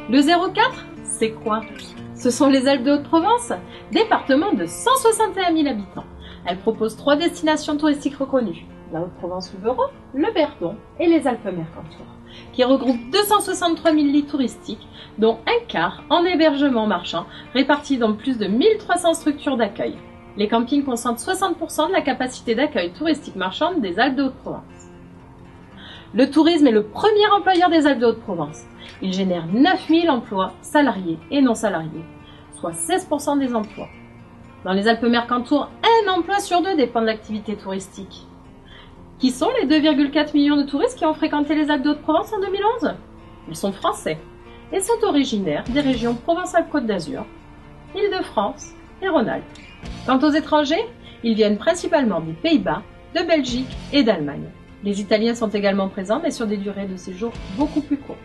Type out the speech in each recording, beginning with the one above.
Le 04, c'est quoi? Ce sont les Alpes de Haute-Provence, département de 161 000 habitants. Elle propose 3 destinations touristiques reconnues, la Haute-Provence-Louveron, le Verdon et les Alpes-Mercantour, qui regroupent 263 000 lits touristiques, dont un quart en hébergement marchand, répartis dans plus de 1300 structures d'accueil. Les campings concentrent 60% de la capacité d'accueil touristique marchande des Alpes de Haute-Provence. Le tourisme est le premier employeur des Alpes de Haute-Provence. Il génère 9 000 emplois salariés et non salariés, soit 16% des emplois. Dans les Alpes-Mercantour, un emploi sur 2 dépend de l'activité touristique. Qui sont les 2,4 millions de touristes qui ont fréquenté les Alpes de Haute-Provence en 2011? Ils sont français et sont originaires des régions Provence-Alpes-Côte d'Azur, Île-de-France et Rhône-Alpes. Quant aux étrangers, ils viennent principalement des Pays-Bas, de Belgique et d'Allemagne. Les Italiens sont également présents, mais sur des durées de séjour beaucoup plus courtes.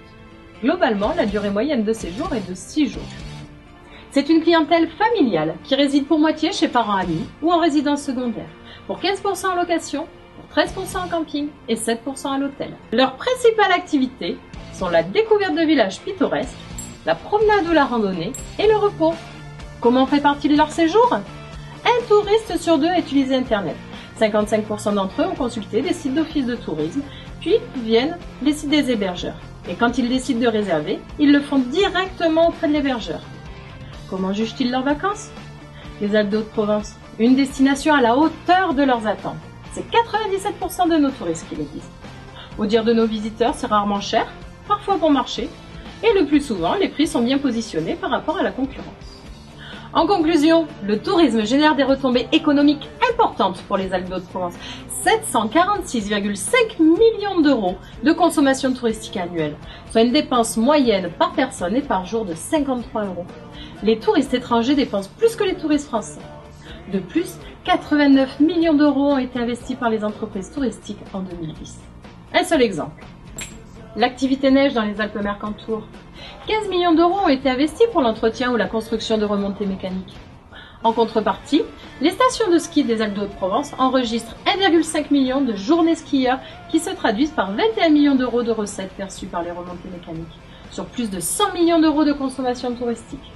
Globalement, la durée moyenne de séjour est de 6 jours. C'est une clientèle familiale qui réside pour moitié chez parents amis ou en résidence secondaire, pour 15% en location, pour 13% en camping et 7% à l'hôtel. Leurs principales activités sont la découverte de villages pittoresques, la promenade ou la randonnée et le repos. Comment fait-il leur séjour? Un touriste sur 2 a utilisé Internet. 55% d'entre eux ont consulté des sites d'office de tourisme, puis viennent les sites des hébergeurs. Et quand ils décident de réserver, ils le font directement auprès de l'hébergeur. Comment jugent-ils leurs vacances? Les Alpes de Haute-Provence, une destination à la hauteur de leurs attentes. C'est 97% de nos touristes qui le disent. Au dire de nos visiteurs, c'est rarement cher, parfois bon marché, et le plus souvent, les prix sont bien positionnés par rapport à la concurrence. En conclusion, le tourisme génère des retombées économiques importantes pour les Alpes de Haute-Provence. 746,5 millions d'euros de consommation touristique annuelle, soit une dépense moyenne par personne et par jour de 53 euros. Les touristes étrangers dépensent plus que les touristes français. De plus, 89 millions d'euros ont été investis par les entreprises touristiques en 2010. Un seul exemple. L'activité neige dans les Alpes-Mercantour. 15 millions d'euros ont été investis pour l'entretien ou la construction de remontées mécaniques. En contrepartie, les stations de ski des Alpes de Haute-Provence enregistrent 1,5 million de journées skieurs qui se traduisent par 21 millions d'euros de recettes perçues par les remontées mécaniques, sur plus de 100 millions d'euros de consommation touristique.